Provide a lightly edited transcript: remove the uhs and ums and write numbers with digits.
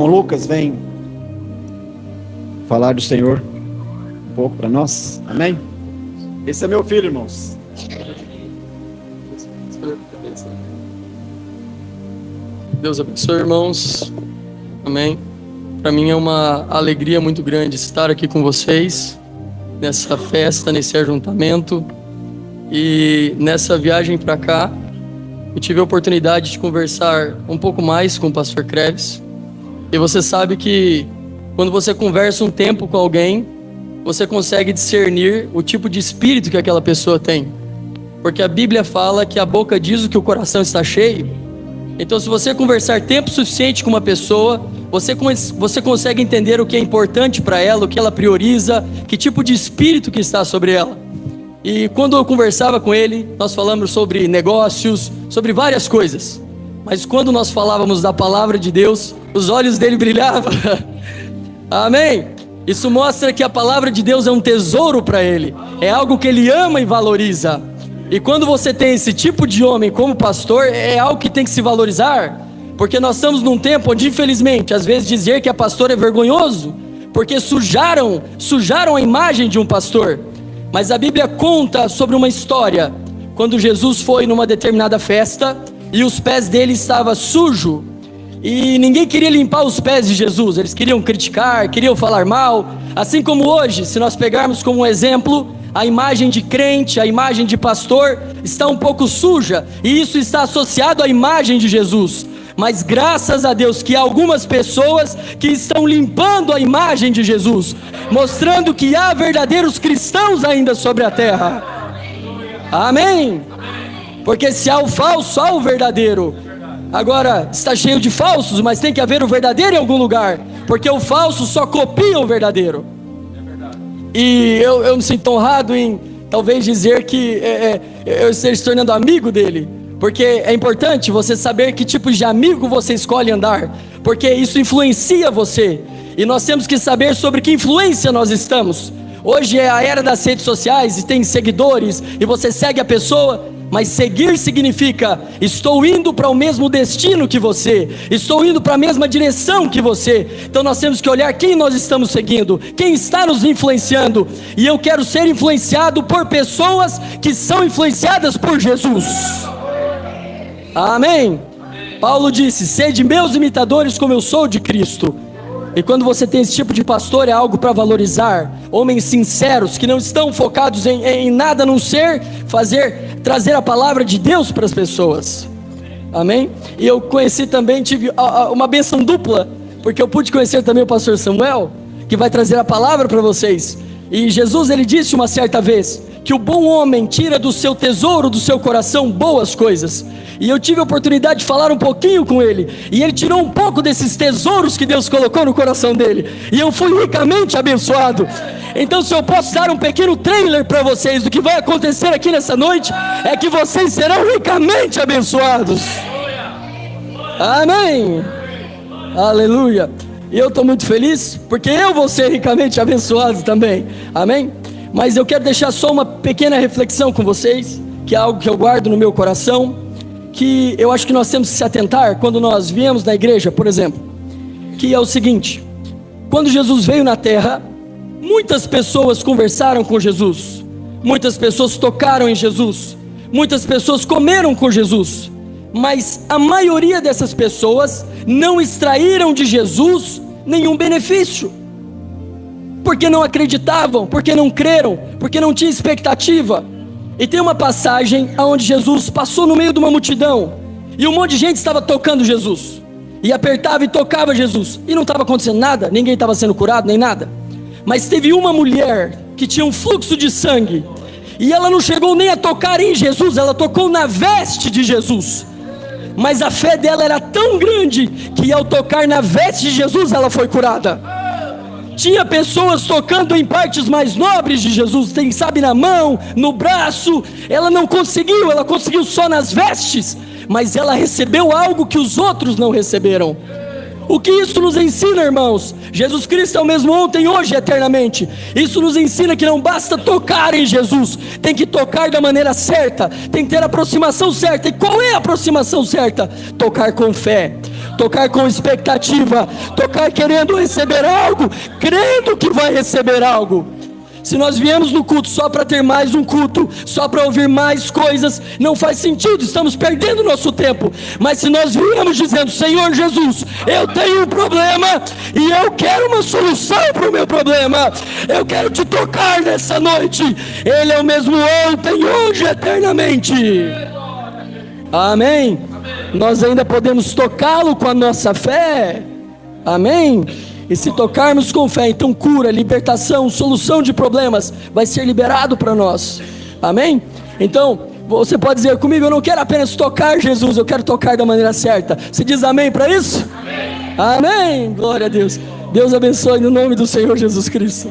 irmão Lucas vem falar do Senhor um pouco para nós. Amém? Esse é meu filho, irmãos. Deus abençoe, irmãos. Amém. Para mim é uma alegria muito grande estar aqui com vocês nessa festa, nesse ajuntamento. E nessa viagem para cá, eu tive a oportunidade de conversar um pouco mais com o pastor Kreves. E você sabe que quando você conversa um tempo com alguém, você consegue discernir o tipo de espírito que aquela pessoa tem. Porque a Bíblia fala que a boca diz o que o coração está cheio. Então, se você conversar tempo suficiente com uma pessoa, você consegue entender o que é importante para ela, o que ela prioriza, que tipo de espírito que está sobre ela. E quando eu conversava com ele, nós falamos sobre negócios, sobre várias coisas. Mas quando nós falávamos da palavra de Deus, os olhos dele brilhavam. Amém? Isso mostra que a palavra de Deus é um tesouro para ele. É algo que ele ama e valoriza. E quando você tem esse tipo de homem como pastor, é algo que tem que se valorizar. Porque nós estamos num tempo onde, infelizmente, às vezes dizer que é pastor é vergonhoso, porque sujaram a imagem de um pastor. Mas a Bíblia conta sobre uma história, quando Jesus foi numa determinada festa, e os pés dele estavam sujos, e ninguém queria limpar os pés de Jesus, eles queriam criticar, queriam falar mal. Assim como hoje, se nós pegarmos como um exemplo, a imagem de crente, a imagem de pastor está um pouco suja, e isso está associado à imagem de Jesus. Mas graças a Deus que há algumas pessoas que estão limpando a imagem de Jesus, mostrando que há verdadeiros cristãos ainda sobre a terra. Amém? Porque se há o falso, há o verdadeiro. Agora, está cheio de falsos, mas tem que haver o verdadeiro em algum lugar, porque o falso só copia o verdadeiro. E eu me sinto honrado em talvez dizer que eu esteja se tornando amigo dele, porque é importante você saber que tipo de amigo você escolhe andar, porque isso influencia você, e nós temos que saber sobre que influência nós estamos. Hoje é a era das redes sociais e tem seguidores, e você segue a pessoa, mas seguir significa: estou indo para o mesmo destino que você, estou indo para a mesma direção que você. Então nós temos que olhar quem nós estamos seguindo, quem está nos influenciando. E eu quero ser influenciado por pessoas que são influenciadas por Jesus. Amém? Paulo disse: sede meus imitadores como eu sou de Cristo. E quando você tem esse tipo de pastor, é algo para valorizar. Homens sinceros, que não estão focados em nada a não ser trazer a palavra de Deus para as pessoas. Amém? E eu conheci também, tive uma bênção dupla, porque eu pude conhecer também o pastor Samuel, que vai trazer a palavra para vocês. E Jesus, ele disse uma certa vez, que o bom homem tira do seu tesouro, do seu coração, boas coisas. E eu tive a oportunidade de falar um pouquinho com ele, e ele tirou um pouco desses tesouros que Deus colocou no coração dele, e eu fui ricamente abençoado. Então, se eu posso dar um pequeno trailer para vocês do que vai acontecer aqui nessa noite, é que vocês serão ricamente abençoados. Amém? Aleluia. E eu estou muito feliz, porque eu vou ser ricamente abençoado também. Amém? Mas eu quero deixar só uma pequena reflexão com vocês, que é algo que eu guardo no meu coração, que eu acho que nós temos que se atentar quando nós viemos na igreja, por exemplo, que é o seguinte: quando Jesus veio na terra, muitas pessoas conversaram com Jesus, muitas pessoas tocaram em Jesus, muitas pessoas comeram com Jesus, mas a maioria dessas pessoas não extraíram de Jesus nenhum benefício, porque não acreditavam, porque não creram, porque não tinha expectativa. E tem uma passagem onde Jesus passou no meio de uma multidão, e um monte de gente estava tocando Jesus, e apertava e tocava Jesus, e não estava acontecendo nada, ninguém estava sendo curado, nem nada. Mas teve uma mulher que tinha um fluxo de sangue, e ela não chegou nem a tocar em Jesus, ela tocou na veste de Jesus. Mas a fé dela era tão grande, que ao tocar na veste de Jesus, ela foi curada. Tinha pessoas tocando em partes mais nobres de Jesus, quem sabe na mão, no braço. Ela não conseguiu, ela conseguiu só nas vestes, mas ela recebeu algo que os outros não receberam. O que isso nos ensina, irmãos? Jesus Cristo é o mesmo ontem, hoje e eternamente. Isso nos ensina que não basta tocar em Jesus, tem que tocar da maneira certa, tem que ter a aproximação certa. E qual é a aproximação certa? Tocar com fé, tocar com expectativa, tocar querendo receber algo, crendo que vai receber algo. Se nós viemos no culto só para ter mais um culto, só para ouvir mais coisas, não faz sentido, estamos perdendo nosso tempo. Mas se nós viemos dizendo: Senhor Jesus, eu tenho um problema e eu quero uma solução para o meu problema, eu quero te tocar nessa noite. Ele é o mesmo ontem, hoje, eternamente. Amém? Nós ainda podemos tocá-lo com a nossa fé. Amém? E se tocarmos com fé, então cura, libertação, solução de problemas vai ser liberado para nós. Amém? Então, você pode dizer comigo: eu não quero apenas tocar Jesus, eu quero tocar da maneira certa. Você diz amém para isso? Amém. Amém. Glória a Deus. Deus abençoe no nome do Senhor Jesus Cristo.